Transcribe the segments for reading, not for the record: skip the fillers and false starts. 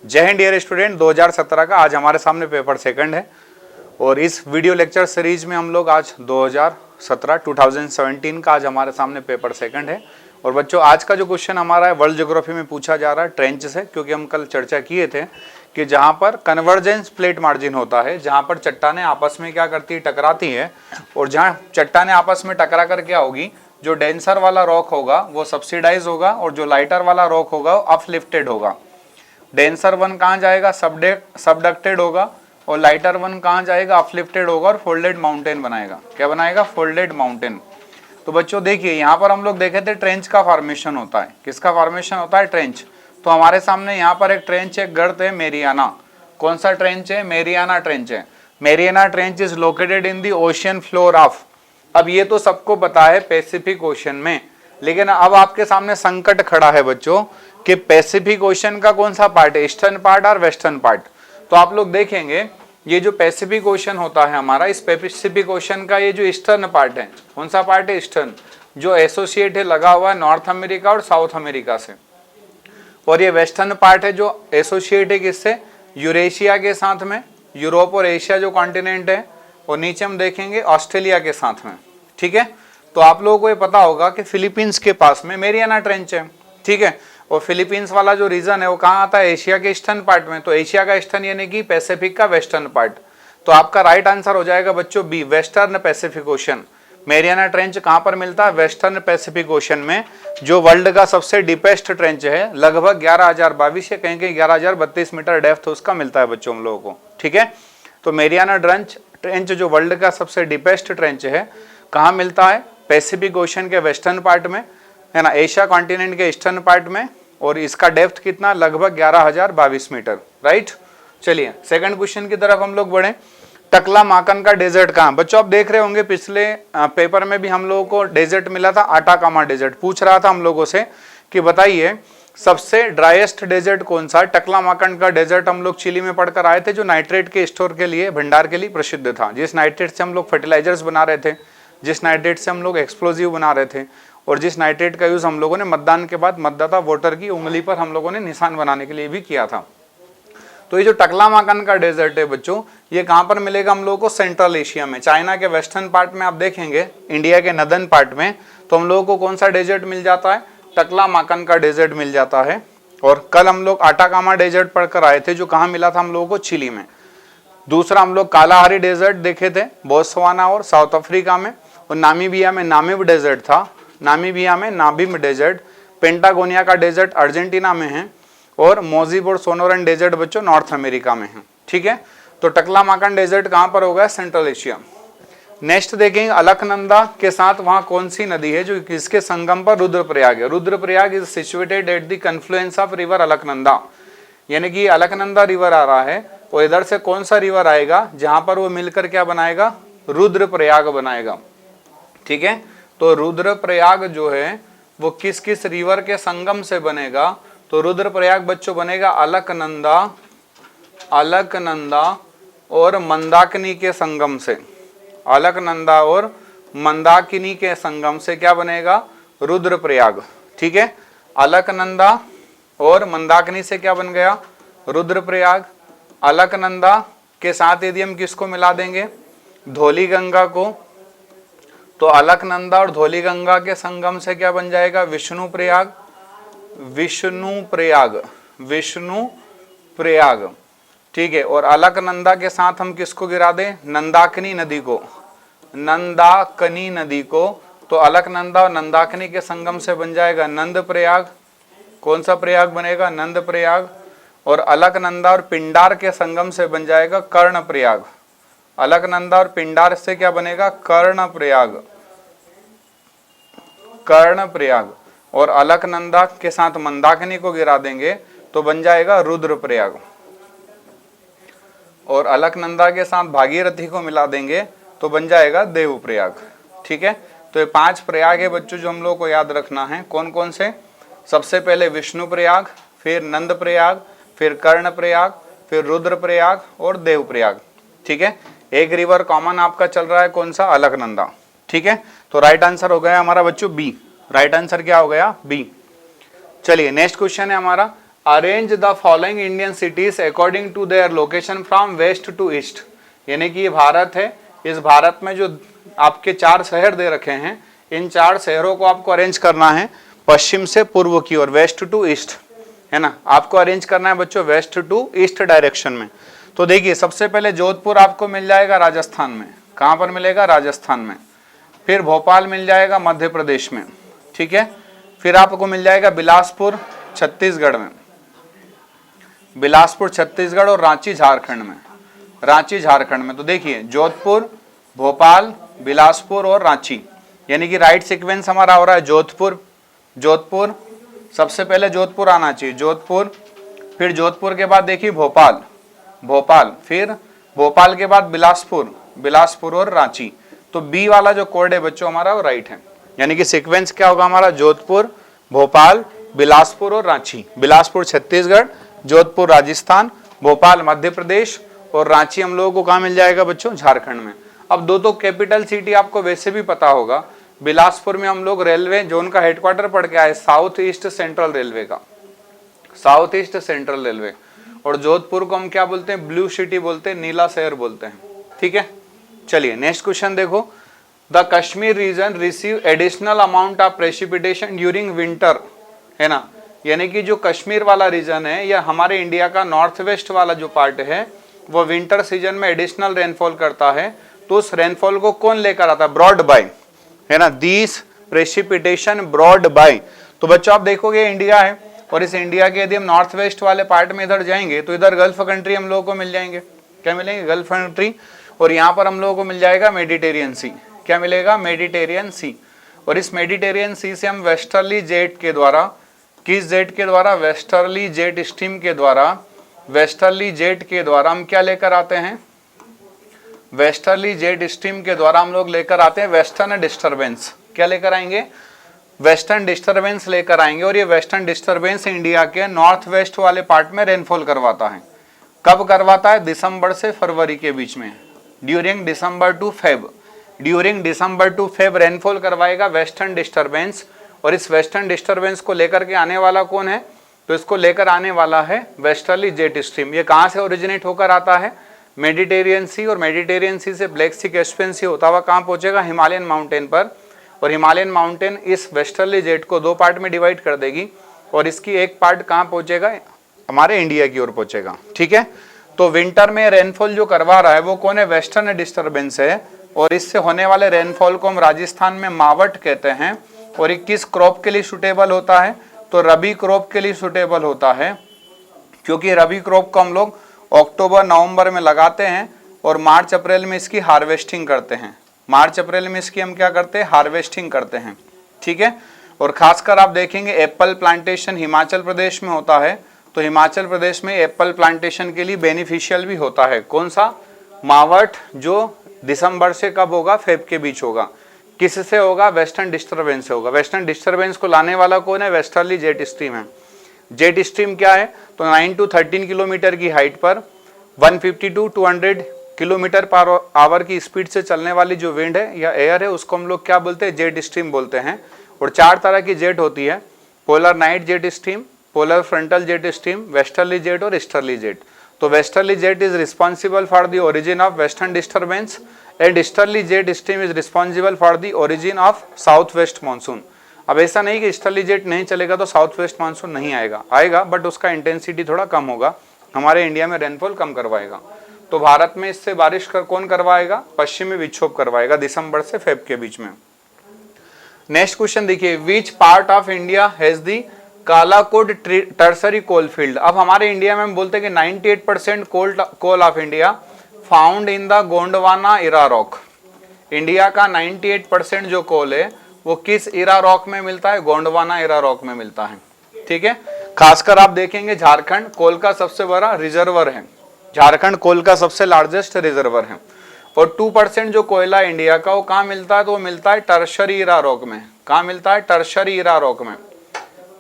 जय Hind dear student, 2017 का आज हमारे सामने पेपर सेकंड है और इस वीडियो लेक्चर सीरीज में हम लोग आज 2017 का आज हमारे सामने पेपर सेकंड है। और बच्चों आज का जो क्वेश्चन हमारा है वर्ल्ड ज्योग्राफी में पूछा जा रहा है ट्रेंच से, क्योंकि हम कल चर्चा किए थे कि जहाँ पर कन्वर्जेंस प्लेट मार्जिन होता है, जहाँ पर चट्टानें आपस में क्या करती है, टकराती है, और जहाँ चट्टानें आपस में टकरा कर क्या होगी, जो डेंसर वाला रॉक होगा वो सब्सिडाइज होगा और जो लाइटर वाला रॉक होगा वो अपलिफ्टेड होगा। डेंसर वन कहाँ जाएगा, सबडक्टेड होगा, और लाइटर वन कहाँ जाएगा, अपलिफ्टेड होगा और फोल्डेड माउंटेन बनाएगा। क्या बनाएगा? Folded mountain. तो बच्चों देखिए यहाँ पर हम लोग देखे थे ट्रेंच का फॉर्मेशन होता है। किसका फॉर्मेशन होता है? ट्रेंच। तो हमारे सामने यहाँ पर एक ट्रेंच, एक गर्त है मेरियाना। कौन सा ट्रेंच है? मेरियाना ट्रेंच है। Mariana trench is located in the ocean floor of, अब ये तो सबको पता है पैसिफिक ओशन में, लेकिन अब आपके सामने संकट खड़ा है बच्चों कि पैसिफिक ओशन का कौन सा पार्ट है, ईस्टर्न पार्ट और वेस्टर्न पार्ट। तो आप लोग देखेंगे ये जो पैसिफिक ओशन होता है हमारा, इस पैसिफिक ओशन का ये जो ईस्टर्न पार्ट है, कौन सा पार्ट है? ईस्टर्न, जो एसोसिएट है, लगा हुआ है नॉर्थ अमेरिका और साउथ अमेरिका से। और ये वेस्टर्न पार्ट है जो एसोसिएट है किससे? यूरेशिया के साथ में, यूरोप और एशिया जो कॉन्टिनेंट है, और नीचे हम देखेंगे ऑस्ट्रेलिया के साथ में। ठीक है, तो आप लोगों को ये पता होगा कि फिलीपींस के पास में मेरियाना ट्रेंच है। ठीक है, और फिलीपींस वाला जो रीजन है वो कहाँ आता है? एशिया के ईस्टर्न पार्ट में। तो एशिया का ईस्टर्न यानी कि पैसिफिक का वेस्टर्न पार्ट। तो आपका राइट आंसर हो जाएगा बच्चों B, western Pacific ocean. Mariana trench कहाँ पर मिलता है? वेस्टर्न पैसिफिक ओशन में, जो वर्ल्ड का सबसे डीपेस्ट ट्रेंच है, लगभग 11,022 या कहीं कहीं 11,032 मीटर डेप्थ उसका मिलता है बच्चों हम लोगों को। ठीक है, तो मेरियाना ट्रेंच जो वर्ल्ड का सबसे डीपेस्ट ट्रेंच है, कहाँ मिलता है? पैसिफिक ओशन के वेस्टर्न पार्ट में, है ना, एशिया कॉन्टिनेंट के ईस्टर्न पार्ट में, और इसका डेप्थ कितना? लगभग 11,022 मीटर। राइट, चलिए सेकंड क्वेश्चन की तरफ हम लोग बढ़े। टकलामाकन का डेजर्ट कहाँ? बच्चों आप देख रहे होंगे पिछले पेपर में भी हम लोगों को डेजर्ट मिला था, आटाकामा डेजर्ट। पूछ रहा था हम लोगों से कि बताइए सबसे ड्राइएस्ट डेजर्ट कौन सा है? टकलामाकन का डेजर्ट हम लोग चिली में पढ़कर आए थे, जो नाइट्रेट के स्टोर के लिए, भंडार के लिए प्रसिद्ध था। जिस नाइट्रेट से हम लोग फर्टिलाइजर्स बना रहे थे, जिस नाइट्रेट से हम लोग एक्सप्लोजिव बना रहे थे, और जिस नाइट्रेट का यूज हम लोगों ने मतदान के बाद मतदाता वोटर की उंगली पर हम लोगों ने निशान बनाने के लिए भी किया था। तो ये जो टकलामाकन का डेजर्ट है बच्चों, ये कहाँ पर मिलेगा हम लोगों को? सेंट्रल एशिया में, चाइना के वेस्टर्न पार्ट में। आप देखेंगे इंडिया के नदर्न पार्ट में, तो हम लोगों को कौन सा डेजर्ट मिल जाता है? टकलामाकन का डेजर्ट मिल जाता है। और कल हम लोग आटाकामा डेजर्ट पढ़कर आए थे, जो कहाँ मिला था हम लोगों को? चिली में। दूसरा हम लोग कालाहारी डेजर्ट देखे थे, बोत्सवाना और साउथ अफ्रीका में। और नामीबिया में नामिब डेजर्ट था, नामीबिया में नाबिम डेजर्ट। पेंटागोनिया का डेजर्ट अर्जेंटीना में है, और मोजिब और सोनोरन डेजर्ट बच्चों नॉर्थ अमेरिका में है। ठीक है, तो टकलामाकन डेजर्ट कहाँ पर होगा? Central Asia. नेक्स्ट देखेंगे अलकनंदा के साथ वहाँ कौन सी नदी है जो किसके संगम पर? रुद्रप्रयाग है। Rudraprayag is situated at the confluence of river Alaknanda, यानी कि अलकनंदा रिवर आ रहा है, और इधर से कौन सा रिवर आएगा जहां पर वो मिलकर क्या बनाएगा? रुद्रप्रयाग बनाएगा। ठीक है, तो रुद्रप्रयाग जो है वो किस किस रिवर के संगम से बनेगा? तो रुद्रप्रयाग बच्चों बनेगा अलकनंदा और मंदाकिनी के संगम से। अलकनंदा और मंदाकिनी के संगम से क्या बनेगा? रुद्रप्रयाग। ठीक है, अलकनंदा और मंदाकिनी से क्या बन गया? रुद्रप्रयाग। अलकनंदा के साथ यदि हम किसको मिला देंगे? धौली गंगा को, तो अलकनंदा और धौली गंगा के संगम से क्या बन जाएगा? विष्णुप्रयाग। विष्णुप्रयाग। ठीक है, और अलकनंदा के साथ हम किसको गिरा दें? नंदाकिनी नदी को, नंदाकिनी नदी को। तो अलकनंदा और नंदाकिनी के संगम से बन जाएगा नंदप्रयाग। कौन सा प्रयाग बनेगा? नंदप्रयाग। और अलकनंदा और पिंडार के संगम से बन जाएगा कर्णप्रयाग। अलकनंदा और पिंडार से क्या बनेगा? कर्णप्रयाग। और अलकनंदा के साथ मंदाकिनी को गिरा देंगे तो बन जाएगा रुद्रप्रयाग। और अलकनंदा के साथ भागीरथी को मिला देंगे तो बन जाएगा देवप्रयाग। ठीक है, तो ये 5 प्रयाग है बच्चों जो हम लोग को याद रखना है। कौन कौन से? सबसे पहले विष्णुप्रयाग, फिर नंदप्रयाग, फिर कर्णप्रयाग, फिर रुद्रप्रयाग और देवप्रयाग। ठीक है, एक रिवर कॉमन आपका चल रहा है, कौन सा? अलकनंदा। ठीक है, तो राइट आंसर हो गया हमारा बच्चों बी। राइट आंसर क्या हो गया? बी। चलिए नेक्स्ट क्वेश्चन है हमारा, arrange the following Indian cities according to their location from west to east. यानी कि ये भारत है, इस भारत में जो आपके 4 शहर दे रखे हैं, इन 4 शहरों को आपको अरेंज करना है पश्चिम से पूर्व की ओर, वेस्ट टू ईस्ट, है ना। आपको अरेंज करना है बच्चों वेस्ट टू ईस्ट डायरेक्शन में। तो देखिए सबसे पहले जोधपुर आपको मिल जाएगा राजस्थान में। कहाँ पर मिलेगा? राजस्थान में। फिर भोपाल मिल जाएगा मध्य प्रदेश में, ठीक है। फिर आपको मिल जाएगा बिलासपुर छत्तीसगढ़ में, बिलासपुर छत्तीसगढ़, और रांची झारखंड में, रांची झारखंड में। तो देखिए जोधपुर, भोपाल, बिलासपुर और रांची, यानी कि राइट सीक्वेंस हमारा हो रहा है जोधपुर, जोधपुर, सबसे पहले जोधपुर आना चाहिए, जोधपुर, फिर जोधपुर के बाद देखिए भोपाल, भोपाल, फिर भोपाल के बाद बिलासपुर, बिलासपुर और रांची। तो बी वाला जो कोड है बच्चों हमारा वो राइट है। यानी कि सीक्वेंस क्या होगा हमारा? जोधपुर, भोपाल, बिलासपुर और रांची। बिलासपुर छत्तीसगढ़, जोधपुर राजस्थान, भोपाल मध्य प्रदेश और रांची हम लोगों को कहाँ मिल जाएगा बच्चों? झारखंड में। अब दो कैपिटल सिटी आपको वैसे भी पता होगा। बिलासपुर में हम लोग रेलवे जोन का हेडक्वार्टर पढ़ के आए, साउथ ईस्ट सेंट्रल रेलवे का, साउथ ईस्ट सेंट्रल रेलवे। और जोधपुर को हम क्या बोलते हैं? ब्लू सिटी बोलते हैं, नीला शहर बोलते हैं, ठीक है। चलिए नेक्स्ट क्वेश्चन देखो। The Kashmir region receive additional amount of precipitation during winter, है ना। यानी कि जो कश्मीर वाला रीजन है या हमारे इंडिया का नॉर्थ वेस्ट वाला जो पार्ट है, वो विंटर सीजन में एडिशनल रेनफॉल करता है। तो उस रेनफॉल को कौन लेकर आता है? ब्रॉड बाय, है ना। This precipitation brought by. तो बच्चों आप देखोगे इंडिया है, और इस इंडिया के यदि हम नॉर्थ वेस्ट वाले पार्ट में इधर जाएंगे तो इधर गल्फ कंट्री हम लोगों को मिल जाएंगे। क्या मिलेंगे? Gulf country. और यहाँ पर हम लोगों को मिल जाएगा मेडिटेरियन सी। क्या मिलेगा? मेडिटेरियन सी। और इस मेडिटेरियन सी से हम वेस्टर्ली जेट के द्वारा, किस जेट के द्वारा? वेस्टर्ली जेट स्ट्रीम के द्वारा, वेस्टर्ली जेट के द्वारा हम क्या लेकर आते हैं? वेस्टर्ली जेट स्ट्रीम के द्वारा हम लोग लेकर आते हैं वेस्टर्न डिस्टर्बेंस। क्या लेकर आएंगे? वेस्टर्न डिस्टर्बेंस लेकर आएंगे। और ये वेस्टर्न डिस्टर्बेंस इंडिया के नॉर्थ वेस्ट वाले पार्ट में रेनफॉल करवाता है। कब करवाता है? दिसंबर से फरवरी के बीच में, during December to Feb, during December to Feb rainfall करवाएगा वेस्टर्न डिस्टर्बेंस। और इस वेस्टर्न डिस्टर्बेंस को लेकर के आने वाला कौन है? तो इसको लेकर आने वाला है वेस्टर्ली जेट स्ट्रीम। ये कहाँ से ओरिजिनेट होकर आता है? मेडिटेरियन सी। और मेडिटेरियन सी से ब्लैक सी, कैस्पियन सी होता हुआ कहाँ पहुंचेगा? हिमालयन माउंटेन पर। और हिमालयन माउंटेन इस वेस्टर्ली जेट को 2 पार्ट में डिवाइड कर देगी, और इसकी एक पार्ट कहाँ पहुंचेगा? हमारे इंडिया की ओर पहुंचेगा, ठीक है। तो विंटर में रेनफॉल जो करवा रहा है वो कौन है? वेस्टर्न डिस्टर्बेंस है। और इससे होने वाले रेनफॉल को हम राजस्थान में मावट कहते हैं। और ये किस क्रॉप के लिए सुटेबल होता है? तो रबी क्रॉप के लिए सुटेबल होता है, क्योंकि रबी क्रॉप को हम लोग अक्टूबर नवंबर में लगाते हैं और मार्च अप्रैल में इसकी हार्वेस्टिंग करते हैं। मार्च अप्रैल में इसकी हम क्या करते हैं? हार्वेस्टिंग करते हैं, ठीक है। और खासकर आप देखेंगे एप्पल प्लांटेशन हिमाचल प्रदेश में होता है। तो हिमाचल प्रदेश में एप्पल प्लांटेशन के लिए बेनिफिशियल भी होता है। कौन सा? मावट, जो दिसंबर से कब होगा? फेब के बीच होगा। किससे होगा? वेस्टर्न डिस्टर्बेंस से होगा। वेस्टर्न डिस्टर्बेंस को लाने वाला कौन है? वेस्टर्ली जेट स्ट्रीम है। जेट स्ट्रीम क्या है? तो 9 to 13 किलोमीटर की हाइट पर 150 to 200 किलोमीटर पर आवर की स्पीड से चलने वाली जो विंड है या एयर है, उसको हम लोग क्या बोलते हैं? जेट स्ट्रीम बोलते हैं। और 4 तरह की जेट होती है, polar night jet stream, polar frontal jet stream, westerly jet और ईस्टर्ली जेट। तो westerly jet is responsible for the origin of western disturbance and easterly jet stream is responsible for the origin of south west monsoon. अब ऐसा नहीं कि easterly jet नहीं चलेगा तो south west monsoon नहीं आएगा, आएगा बट उसका इंटेंसिटी थोड़ा कम होगा, हमारे इंडिया में रेनफॉल कम करवाएगा। तो भारत में इससे बारिश कौन करवाएगा? पश्चिमी विक्षोभ करवाएगा दिसंबर से फेब के बीच में। नेक्स्ट क्वेश्चन देखिए, which part of India has the Kalakot tertiary coal field. अब हमारे इंडिया में हम बोलते हैं कि 98% coal of India found in the Gondwana era rock. India का 98% जो कोल है वो किस इरा रॉक में मिलता है? गोंडवाना इरा रॉक में मिलता है, ठीक है। खासकर आप देखेंगे झारखंड कोल का सबसे बड़ा रिजर्वर है, झारखंड कोल का सबसे लार्जेस्ट रिजर्वर है। और 2% जो कोयला इंडिया का वो कहाँ मिलता है? तो वो मिलता है टर्शरी इरा रॉक में। कहाँ मिलता है? टर्शरी इरा रॉक में।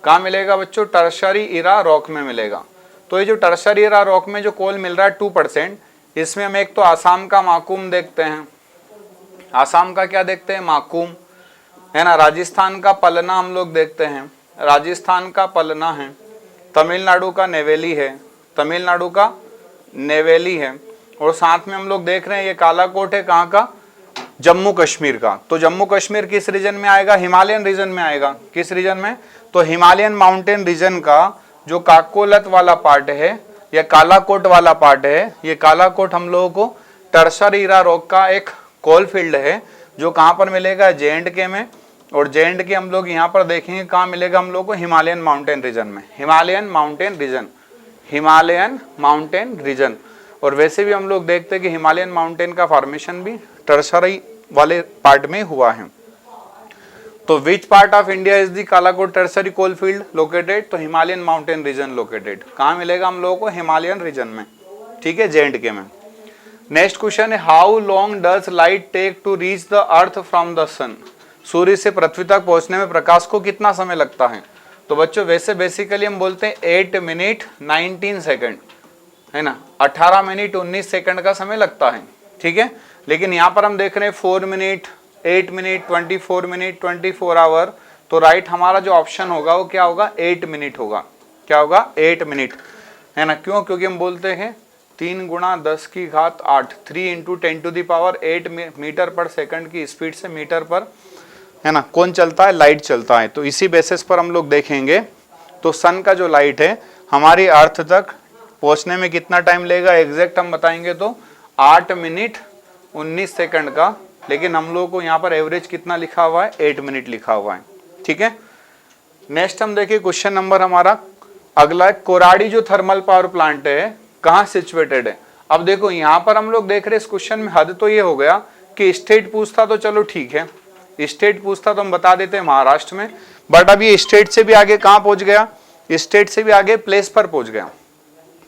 कहाँ मिलेगा बच्चों? टर्शरी इरा रॉक में मिलेगा। तो ये जो टर्शरी इरा रॉक में जो कोल मिल रहा है 2%, इसमें हम एक तो आसाम का माकूम देखते हैं, आसाम का क्या देखते हैं? माकूम, है ना। राजस्थान का पलना हम लोग देखते हैं, राजस्थान का पलना है, तमिलनाडु का नेवेली है, तमिलनाडु का नेवेली है। और साथ में हम लोग देख रहे हैं ये कालाकोट है कहाँ का, जम्मू कश्मीर का। तो जम्मू कश्मीर किस रीजन में आएगा, हिमालयन रीजन में आएगा। किस रीजन में, तो हिमालयन माउंटेन रीजन का जो काकोलत वाला पार्ट है या कालाकोट वाला पार्ट है, ये कालाकोट हम लोगों को टर्सरी हीरा रॉक का एक कोल फील्ड है जो कहाँ पर मिलेगा, J&K में। और J&K हम लोग यहाँ पर देखेंगे कहाँ मिलेगा हम लोग को, हिमालयन माउंटेन रीजन में, Himalayan mountain region, Himalayan mountain region. और वैसे भी हम लोग देखते हैं कि हिमालयन माउंटेन का फॉर्मेशन भी टर्सरी वाले पार्ट में हुआ है। तो which part of India is the Kalakot tertiary coal field located, तो हिमालयन माउंटेन रीजन लोकेटेड। कहाँ मिलेगा हम लोगों को, हिमालयन रीजन में, ठीक है, J&K में। नेक्स्ट क्वेश्चन है, how long does light take to reach the earth from the sun, सूर्य से पृथ्वी तक पहुंचने में प्रकाश को कितना समय लगता है। तो बच्चों वैसे बेसिकली हम बोलते हैं 8 मिनट 19 सेकंड, है ना, 18 मिनट 19 सेकंड का समय लगता है, ठीक है। लेकिन यहाँ पर हम देख रहे हैं 4 मिनट 8 मिनट 24 मिनट 24 आवर। तो राइट हमारा जो ऑप्शन होगा वो क्या होगा, 8 मिनट होगा। क्या होगा, 8 मिनट, है ना। क्यों, क्योंकि हम बोलते हैं 3 गुणा 10 की घात 8, 3 × 10⁸ मीटर पर सेकंड की स्पीड से मीटर पर, है ना, कौन चलता है, लाइट चलता है। तो इसी बेसिस पर हम लोग देखेंगे तो सन का जो लाइट है हमारी अर्थ तक पहुंचने में कितना टाइम लेगा, एग्जैक्ट हम बताएंगे तो 8 मिनट 19 सेकंड का। लेकिन हम लोगों को यहाँ पर एवरेज कितना लिखा हुआ है, 8 मिनट लिखा हुआ है, ठीक है। नेक्स्ट हम देखिए क्वेश्चन नंबर हमारा अगला है, कोराडी जो थर्मल पावर प्लांट है कहाँ सिचुएटेड है। अब देखो यहाँ पर हम लोग देख रहे हैं इस क्वेश्चन में हद तो ये हो गया कि स्टेट पूछता तो चलो ठीक है, स्टेट पूछता तो हम बता देते हैं महाराष्ट्र में। बट अब ये स्टेट से भी आगे कहाँ पहुंच गया, स्टेट से भी आगे प्लेस पर पहुंच गया,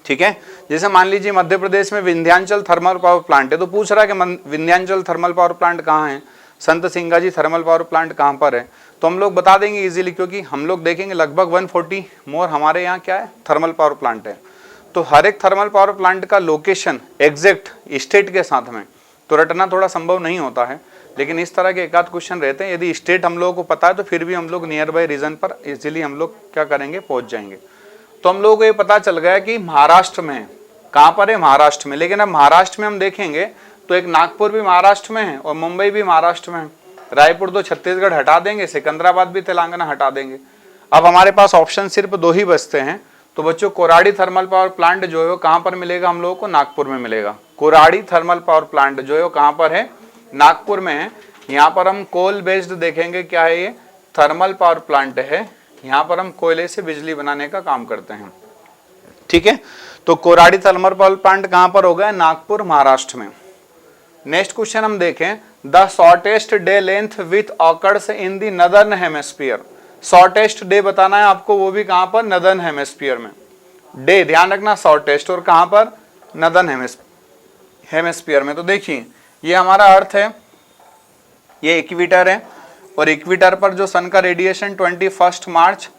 ठीक है। जैसे मान लीजिए मध्य प्रदेश में विंध्याचल थर्मल पावर प्लांट है, तो पूछ रहा है कि विंध्याचल थर्मल पावर प्लांट कहाँ है, संत सिंगाजी थर्मल पावर प्लांट कहाँ पर है। तो हम लोग बता देंगे इजीली, क्योंकि हम लोग देखेंगे लगभग 140 मोर हमारे यहाँ क्या है, थर्मल पावर प्लांट है। तो हर एक थर्मल पावर प्लांट का लोकेशन एग्जैक्ट स्टेट के साथ में तो रटना थोड़ा संभव नहीं होता है, लेकिन इस तरह के एक आध क्वेश्चन रहते हैं। यदि स्टेट हम लोगों को पता है तो फिर भी हम लोग नियर बाय रीजन पर इजीली हम लोग क्या करेंगे, पहुंच जाएंगे। तो हम लोगों को ये पता चल गया कि महाराष्ट्र में है, कहाँ पर है, महाराष्ट्र में। लेकिन अब महाराष्ट्र में हम देखेंगे तो एक नागपुर भी महाराष्ट्र में है और मुंबई भी महाराष्ट्र में है। रायपुर तो छत्तीसगढ़ हटा देंगे, सिकंदराबाद भी तेलंगाना हटा देंगे। अब हमारे पास ऑप्शन सिर्फ 2 ही बचते हैं। तो बच्चों कोराडी थर्मल पावर प्लांट जो है वो कहाँ पर मिलेगा हम लोगों को, नागपुर में मिलेगा। कोराडी थर्मल पावर प्लांट जो है वो कहाँ पर है, नागपुर में है। यहाँ पर हम कोल बेस्ड देखेंगे, क्या है ये, थर्मल पावर प्लांट है। यहाँ पर हम कोयले से बिजली बनाने का काम करते हैं, ठीक है। तो कोराडी थर्मल पावर प्लांट कहाँ पर होगा, नागपुर महाराष्ट्र में। नेक्स्ट क्वेश्चन हम देखें, the shortest day length with occurs in the northern hemisphere. Shortest day बताना है आपको, वो भी कहाँ पर, नदर्न हेमिस्फीयर में। डे ध्यान रखना शॉर्टेस्ट, और कहाँ पर, नदर्न हेमिस्फीयर में। तो देखिए ये हमारा अर्थ है, ये इक्वेटर है, और इक्वेटर पर जो सन का रेडिएशन 21 मार्च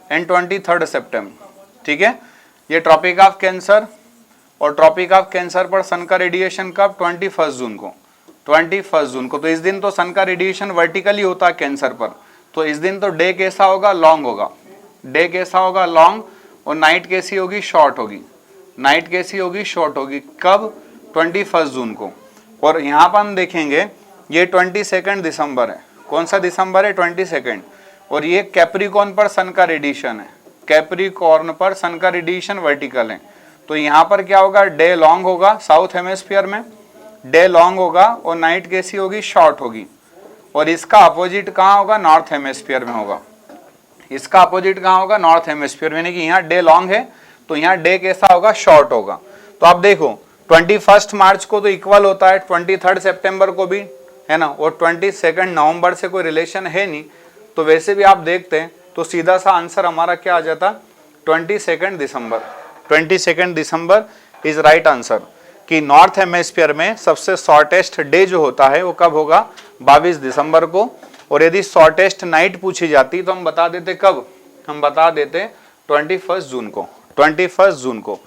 एंड 23 सितंबर, ठीक है। ये ट्रॉपिक ऑफ कैंसर, और ट्रॉपिक ऑफ कैंसर पर सन का रेडिएशन कब, 21 जून को, 21 जून को। तो इस दिन तो सन का रेडिएशन वर्टिकली होता है कैंसर पर, तो इस दिन तो डे कैसा होगा, लॉन्ग होगा। डे कैसा होगा, लॉन्ग, और नाइट कैसी होगी, शॉर्ट होगी। नाइट कैसी होगी, शॉर्ट होगी। कब, 21 जून को। और यहाँ पर हम देखेंगे ये 22 दिसंबर है। कौन सा दिसंबर है, 22। और ये कैप्रिकॉर्न पर सन का रेडिएशन है, कैप्रिकॉर्न पर सन का रेडिएशन वर्टिकल है। तो यहाँ पर क्या होगा, डे लॉन्ग होगा साउथ हेमिस्फीयर में, डे लॉन्ग होगा, और नाइट कैसी होगी, शॉर्ट होगी। और इसका अपोजिट कहाँ होगा, नॉर्थ हेमिस्फीयर में होगा। इसका अपोजिट कहाँ होगा, नॉर्थ हेमिस्फीयर में, यानी कि यहाँ डे लॉन्ग है तो यहाँ डे कैसा होगा, शॉर्ट होगा। तो आप देखो 21 मार्च को तो इक्वल होता है 23 सितंबर को भी, है ना, और 22 नवंबर से कोई रिलेशन है नहीं। तो वैसे भी आप देखते हैं तो सीधा सा आंसर हमारा क्या आ जाता, 22 दिसंबर। 22 दिसंबर इज राइट आंसर, कि नॉर्थ हेमिस्फीयर में सबसे शॉर्टेस्ट डे जो होता है वो कब होगा, 22 दिसंबर को। और यदि शॉर्टेस्ट नाइट पूछी जाती तो हम बता देते कब, हम बता देते 21 जून को, 21 जून को।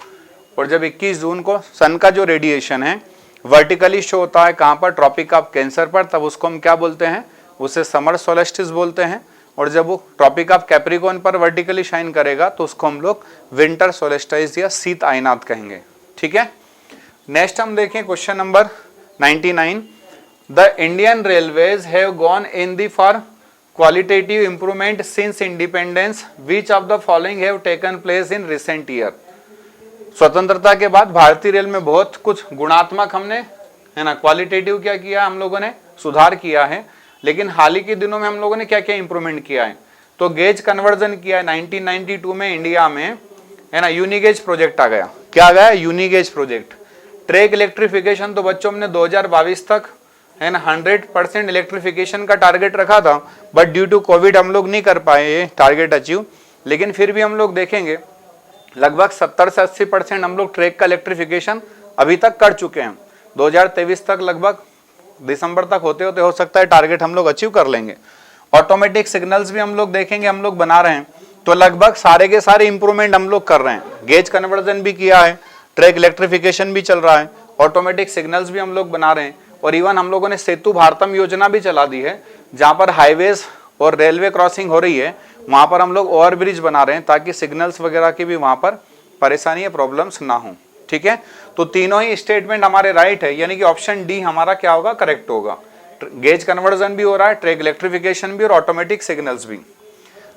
और जब 21 जून को सन का जो रेडिएशन है वर्टिकली शो होता है कहाँ पर, ट्रॉपिक ऑफ कैंसर पर, तब उसको हम क्या बोलते हैं, उसे समर सोलेस्टिस बोलते हैं। और जब वो ट्रॉपिक ऑफ कैप्रिकॉर्न पर वर्टिकली शाइन करेगा तो उसको हम लोग विंटर सोलेस्टाइस या शीत आयनात कहेंगे। ठीक है, नेक्स्ट हम देखें question number 99। The Indian railways have gone in the for qualitative improvement since independence, which of the following have taken place in recent year. स्वतंत्रता के बाद भारतीय रेल में बहुत कुछ गुणात्मक हमने, है ना, क्वालिटेटिव क्या किया, हम लोगों ने सुधार किया है, लेकिन हाल ही के दिनों में हम लोगों ने क्या क्या इंप्रूवमेंट किया है, तो गेज कन्वर्जन किया है। 1992 में इंडिया में, है ना, यूनिगेज प्रोजेक्ट आ गया। क्या आ गया? यूनिगेज प्रोजेक्ट। ट्रैक इलेक्ट्रिफिकेशन तो बच्चों हमने 2022 तक, है ना, 100% इलेक्ट्रिफिकेशन का टारगेट रखा था, बट ड्यू टू कोविड हम लोग नहीं कर पाए ये टारगेट अचीव, लेकिन फिर भी हम लोग देखेंगे लगभग 70 से 80% हम लोग ट्रैक का इलेक्ट्रिफिकेशन अभी तक कर चुके हैं। 2023 तक लगभग दिसंबर तक होते होते हो सकता है टारगेट हम लोग अचीव कर लेंगे। ऑटोमेटिक सिग्नल्स भी हम लोग देखेंगे, हम लोग बना रहे हैं, तो लगभग सारे के सारे इंप्रूवमेंट हम लोग कर रहे हैं। गेज कन्वर्जन भी किया है, ट्रैक इलेक्ट्रिफिकेशन भी चल रहा है, ऑटोमेटिक सिग्नल्स भी हम लोग बना रहे हैं, और इवन हम लोगों ने सेतु भारतम योजना भी चला दी है, जहां पर हाईवेज और रेलवे क्रॉसिंग हो रही है, वहां पर हम लोग ओवर ब्रिज बना रहे हैं ताकि सिग्नल्स वगैरह की भी वहां पर परेशानी या प्रॉब्लम्स ना हो। ठीक है, तो तीनों ही स्टेटमेंट हमारे राइट है, यानी कि ऑप्शन डी हमारा क्या होगा? करेक्ट होगा। गेज कन्वर्जन भी हो रहा है, ट्रैक इलेक्ट्रिफिकेशन भी और ऑटोमेटिक सिग्नल्स भी।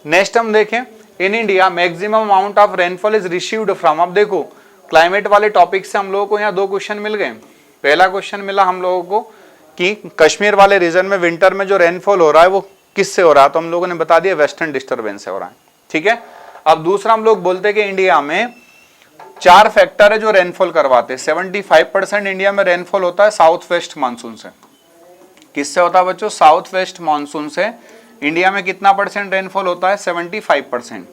नेक्स्ट हम देखें, in India maximum amount of rainfall is received from. अब देखो क्लाइमेट वाले टॉपिक से हम लोगों को यहाँ 2 क्वेश्चन मिल गए। पहला क्वेश्चन मिला हम लोगों को कि कश्मीर वाले रीजन में विंटर में जो रेनफॉल हो रहा है वो किससे हो रहा है, तो हम लोगों ने बता दिया वेस्टर्न डिस्टर्बेंस से हो रहा है। ठीक है, अब दूसरा हम लोग बोलते हैं कि इंडिया में 4 फैक्टर है जो रेनफॉल करवाते हैं। 75% इंडिया में रेनफॉल होता है साउथ वेस्ट मानसून से। किससे होता है बच्चों? साउथ वेस्ट मानसून से इंडिया में कितना परसेंट रेनफॉल होता है? 75%।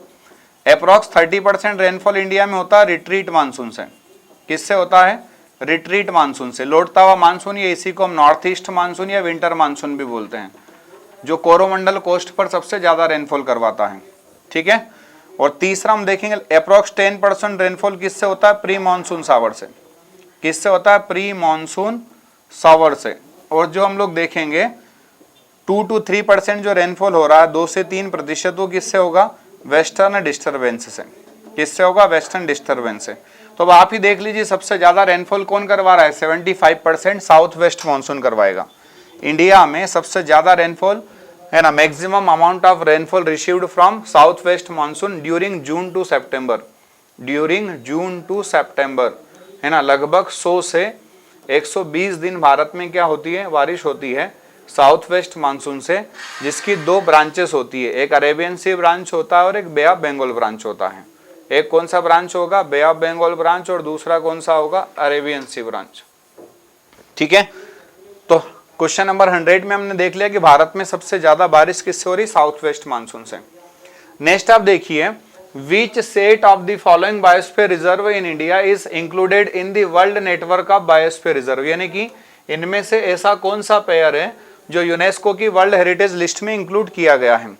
अप्रॉक्स 30% रेनफॉल इंडिया में होता है रिट्रीट मानसून से। किससे होता है? रिट्रीट मानसून से। लौटता हुआ मानसून, या इसी को हम नॉर्थ ईस्ट मानसून या विंटर मानसून भी बोलते हैं, जो कोरोमंडल कोस्ट पर सबसे ज्यादा रेनफॉल करवाता है। ठीक है, और तीसरा हम देखेंगे अप्रॉक्स 10% रेनफॉल किससे होता है? प्री मानसून शावर से। किससे होता है? प्री मानसून शावर से। और जो हम लोग देखेंगे 2 to 3% जो रेनफॉल हो रहा है, 2 से 3%, वो किससे होगा? वेस्टर्न डिस्टर्बेंस से। किससे होगा? वेस्टर्न डिस्टर्बेंस से। तो अब आप ही देख लीजिए सबसे ज्यादा रेनफॉल कौन करवा रहा है? 75% साउथ वेस्ट मानसून करवाएगा। इंडिया में सबसे ज्यादा रेनफॉल, है ना, maximum amount of rainfall received from south west monsoon during June to September. During June to September, है ना, लगभग 100 से 120 दिन भारत में क्या होती है? बारिश होती है साउथ वेस्ट मानसून से, जिसकी 2 ब्रांचेस होती है, एक अरेबियन सी ब्रांच होता है और एक बे ऑफ बंगाल ब्रांच होता है। एक कौन सा ब्रांच होगा? बे ऑफ बंगाल ब्रांच, और दूसरा कौन सा होगा? अरेबियन सी ब्रांच। ठीक है, तो क्वेश्चन नंबर 100 में हमने देख लिया कि भारत में सबसे ज्यादा बारिश किससे हो रही? साउथ वेस्ट मानसून से। नेक्स्ट आप देखिए, which set of the following biosphere reserve in India is included in the world network of biosphere reserve, यानी कि इनमें से ऐसा कौन सा पेयर है जो यूनेस्को की वर्ल्ड हेरिटेज लिस्ट में इंक्लूड किया गया है।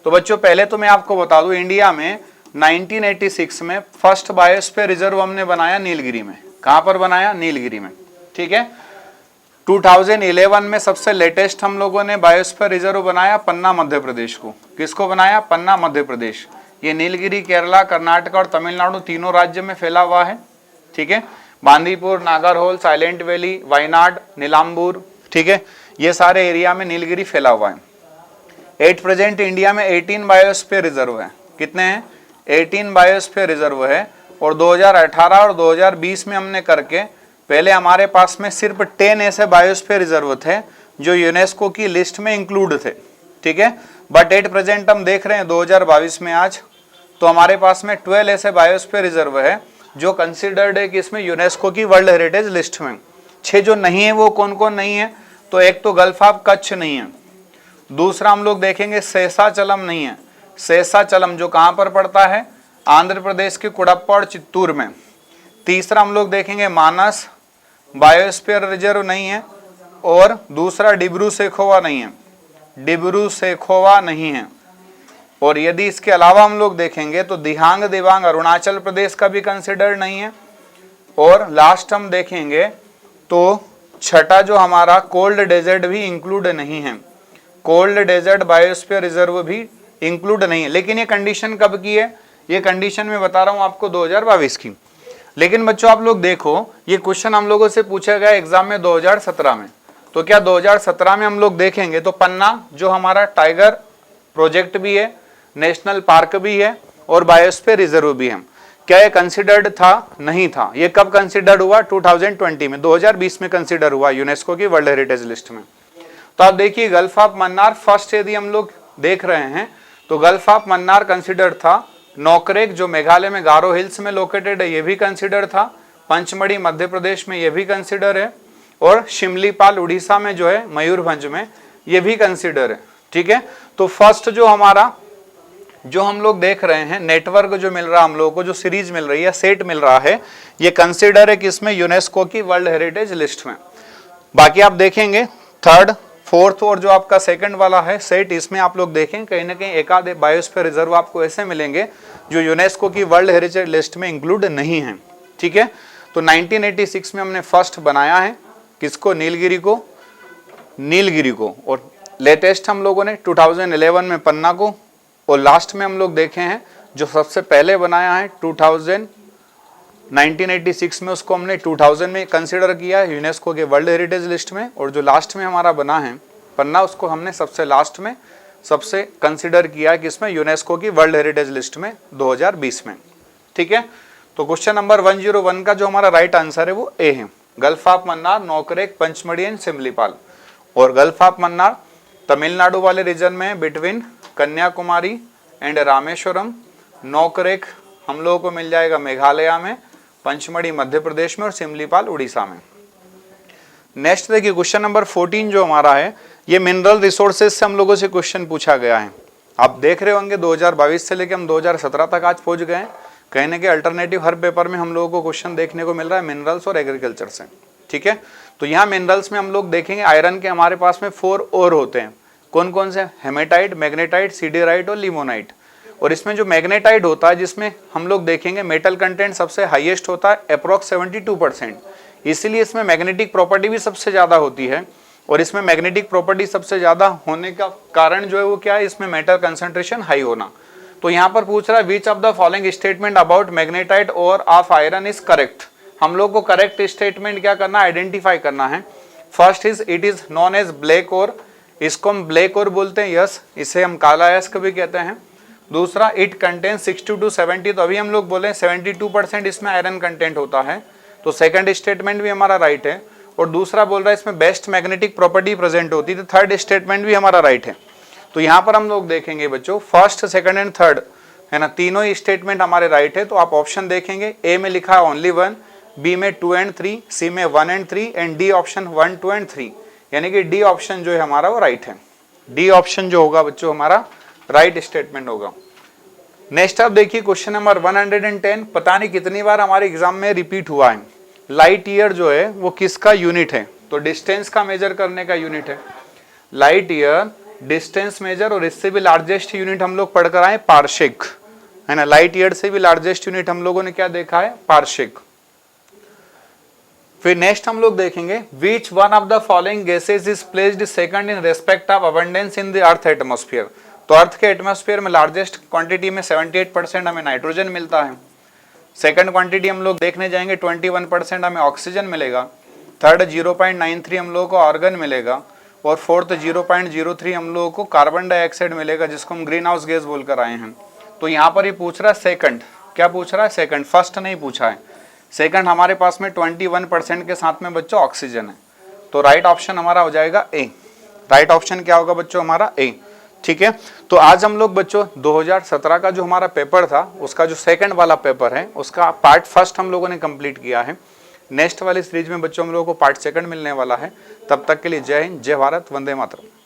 तो बच्चों पहले तो मैं आपको बता दूं, इंडिया में 1986 में फर्स्ट बायोस्फीयर रिजर्व हमने बनाया नीलगिरी में। कहां पर बनाया? नीलगिरी में। ठीक है, 2011 में सबसे लेटेस्ट हम लोगों ने बायोस्फीयर रिजर्व बनाया पन्ना मध्य प्रदेश को। किसको बनाया? पन्ना मध्य प्रदेश। ये नीलगिरी केरला, कर्नाटक और तमिलनाडु तीनों राज्य में फैला हुआ है। ठीक है, बांदीपुर, नागरहोल, साइलेंट वैली, वायनाड, नीलांबूर, ठीक है, ये सारे एरिया में नीलगिरी फैला हुआ है। एट प्रेजेंट इंडिया में 18 बायोस्फीयर रिजर्व है। कितने हैं? 18 बायोस्फीयर रिजर्व है। और 2018 और 2020 में हमने करके पहले हमारे पास में सिर्फ 10 ऐसे बायोस्फीयर रिजर्व थे जो यूनेस्को की लिस्ट में इंक्लूड थे। ठीक है, बट एट प्रेजेंट हम देख रहे हैं 2022 में आज, तो हमारे पास में 12 ऐसे बायोस्फीयर रिजर्व है जो कंसिडर्ड है कि इसमें यूनेस्को की वर्ल्ड हेरिटेज लिस्ट में। 6 जो नहीं है वो कौन कौन नहीं है? तो एक तो गल्फ ऑफ कच्छ नहीं है, दूसरा हम लोग देखेंगे शेषाचलम नहीं है। शेषाचलम जो कहां पर पड़ता है? आंध्र प्रदेश के कुडप्पा और चित्तूर में। तीसरा हम लोग देखेंगे मानस बायोस्फीयर रिजर्व नहीं है, और दूसरा डिब्रू सेखोवा नहीं है। डिब्रू सेखोवा नहीं है। और यदि इसके अलावा हम लोग देखेंगे तो दिहांग दिबांग अरुणाचल प्रदेश का भी कंसिडर नहीं है। और लास्ट हम देखेंगे तो छठा जो हमारा कोल्ड डेजर्ट भी इंक्लूड नहीं है। कोल्ड डेजर्ट बायोस्फीयर रिजर्व भी इंक्लूड नहीं है। लेकिन ये कंडीशन कब की है, ये कंडीशन मैं बता रहा हूं आपको 2022 की। लेकिन बच्चों आप लोग देखो, ये क्वेश्चन हम लोगों से पूछा गया एग्जाम में 2017 में। तो क्या 2017 में हम लोग देखेंगे तो पन्ना जो हमारा टाइगर प्रोजेक्ट भी है, नेशनल पार्क भी है और बायोस्फीयर रिजर्व भी है, क्या ये कंसिडर्ड था? नहीं था। ये कब कंसिडर्ड हुआ? 2020 में, 2020 में कंसिडर हुआ यूनेस्को की वर्ल्ड हेरिटेज लिस्ट में। तो आप देखिए गल्फ ऑफ मन्नार फर्स्ट यदि हम लोग देख रहे हैं तो गल्फ ऑफ मन्नार कंसिडर्ड था। नोकरेक जो मेघालय में गारो हिल्स में लोकेटेड है ये भी कंसिडर था। पंचमढ़ी मध्य प्रदेश में ये भी कंसिडर है और शिमलीपाल उड़ीसा में जो है मयूरभंज में ये भी कंसिडर है। ठीक है, तो फर्स्ट जो हमारा जो हम लोग देख रहे हैं नेटवर्क जो मिल रहा हम लोगों को, जो सीरीज मिल रही है, सेट मिल रहा है, ये कंसिडर है किसमें? यूनेस्को की वर्ल्ड हेरिटेज लिस्ट में। बाकी आप देखेंगे थर्ड फोर्थ और जो आपका सेकंड वाला है सेट, इसमें आप लोग देखें कहीं ना कहीं एक आधे बायोस्फीयर रिजर्व आपको ऐसे मिलेंगे जो यूनेस्को की वर्ल्ड हेरिटेज लिस्ट में इंक्लूड नहीं है। ठीक है, तो 1986 में हमने फर्स्ट बनाया है किसको? नीलगिरी को, और लेटेस्ट हम लोगों ने 2011 में पन्ना को, और लास्ट में हम लोग देखे हैं जो सबसे पहले बनाया है 1986 में, उसको हमने 2000 में कंसिडर किया है यूनेस्को के वर्ल्ड हेरिटेज लिस्ट में, और जो लास्ट में हमारा बना है पन्ना उसको हमने सबसे लास्ट में सबसे कंसिडर किया है किसमें? यूनेस्को की वर्ल्ड हेरिटेज लिस्ट में 2020 में। ठीक है, तो क्वेश्चन नंबर 101 का जो हमारा राइट आंसर है वो ए है, gulf of Mannar, Nokrek, Pachmarhi and Similipal. और गल्फ ऑफ मन्नार तमिलनाडु वाले रीजन में बिटवीन कन्याकुमारी एंड रामेश्वरम। नोकरेक हम लोगों को मिल जाएगा मेघालय में, पंचमढ़ी मध्य प्रदेश में और शिमलीपाल उड़ीसा में। नेक्स्ट देखिए क्वेश्चन नंबर 14 जो हमारा है ये मिनरल रिसोर्सेज से हम लोगों से क्वेश्चन पूछा गया है। आप देख रहे होंगे 2022 से लेकर हम 2017 तक आज पहुंच गए हैं। कहीं ना कहीं अल्टरनेटिव हर पेपर में हम लोगों को क्वेश्चन देखने को मिल रहा है मिनरल्स और एग्रीकल्चर से। ठीक है, तो यहाँ मिनरल्स में हम लोग देखेंगे आयरन के हमारे पास में 4 और होते हैं। कौन कौन से? हेमेटाइट, मैग्नेटाइट, सीडेराइट और लिमोनाइट। और इसमें जो मैग्नेटाइट होता है जिसमें हम लोग देखेंगे मेटल कंटेंट सबसे हाईएस्ट होता है अप्रोक्स 72%, इसीलिए इसमें मैग्नेटिक प्रॉपर्टी भी सबसे ज़्यादा होती है। और इसमें मैग्नेटिक प्रॉपर्टी सबसे ज़्यादा होने का कारण जो है वो क्या है? इसमें मेटल कंसंट्रेशन हाई होना। तो यहाँ पर पूछ रहा है which of the following statement about magnetite और ऑफ आयरन इज करेक्ट। हम लोग को करेक्ट स्टेटमेंट क्या करना है? आइडेंटिफाई करना है। First is it is known as black और, इसको हम ब्लैक और बोलते हैं, यस, इसे हम काला यस्क भी कहते हैं। दूसरा इट कंटेन 60 to 70, तो अभी हम लोग बोले 72% इसमें आयरन कंटेंट होता है, तो सेकंड स्टेटमेंट भी हमारा राइट है। और दूसरा बोल रहा है इसमें बेस्ट मैग्नेटिक प्रॉपर्टी प्रेजेंट होती है, तो थर्ड स्टेटमेंट भी हमारा राइट है। तो यहाँ पर हम लोग देखेंगे बच्चों फर्स्ट सेकंड एंड थर्ड है ना, तीनों ही स्टेटमेंट हमारे राइट है। तो आप ऑप्शन देखेंगे, ए में लिखा है ओनली 1, बी में 2 and 3, सी में 1 and 3 and D option 1, 2 and 3, यानी कि डी ऑप्शन जो है हमारा वो राइट है। डी ऑप्शन जो होगा बच्चों हमारा राइट स्टेटमेंट होगा। नेक्स्ट आप देखिए क्वेश्चन नंबर 110, पता नहीं कितनी बार हमारे एग्जाम में रिपीट हुआ है। लाइट ईयर जो है वो किसका यूनिट है? तो डिस्टेंस का मेजर करने का यूनिट है लाइट ईयर, डिस्टेंस मेजर, और इससे भी लार्जेस्ट यूनिट हम लोग पढ़कर आए पार्शिक, है ना। लाइट ईयर से भी लार्जेस्ट यूनिट हम लोगों ने क्या देखा है? पार्शिक। फिर नेक्स्ट हम लोग देखेंगे which one of the following gases is placed second in respect of abundance in the earth atmosphere. तो अर्थ के एटमॉस्फेयर में लार्जेस्ट क्वांटिटी में 78% हमें नाइट्रोजन मिलता है। सेकंड क्वांटिटी हम लोग देखने जाएंगे 21% हमें ऑक्सीजन मिलेगा। थर्ड 0.93 हम लोगों को आर्गन मिलेगा, और फोर्थ 0.03 हम लोगों को कार्बन डाइऑक्साइड मिलेगा, जिसको हम ग्रीन हाउस गैस बोलकर आए हैं। तो यहाँ पर ये पूछ रहा है सेकंड, क्या पूछ रहा है? सेकंड, फर्स्ट नहीं पूछा है। सेकंड हमारे पास में 21% के साथ में बच्चों ऑक्सीजन है, तो राइट ऑप्शन हमारा हो जाएगा ए। राइट ऑप्शन क्या होगा बच्चों? हमारा ए। ठीक है, तो आज हम लोग बच्चों 2017 का जो हमारा पेपर था उसका जो सेकंड वाला पेपर है उसका पार्ट फर्स्ट हम लोगों ने कंप्लीट किया है। नेक्स्ट वाली सीरीज में बच्चों हम लोगों को पार्ट सेकंड मिलने वाला है। तब तक के लिए जय हिंद, जय भारत, वंदे मातरम।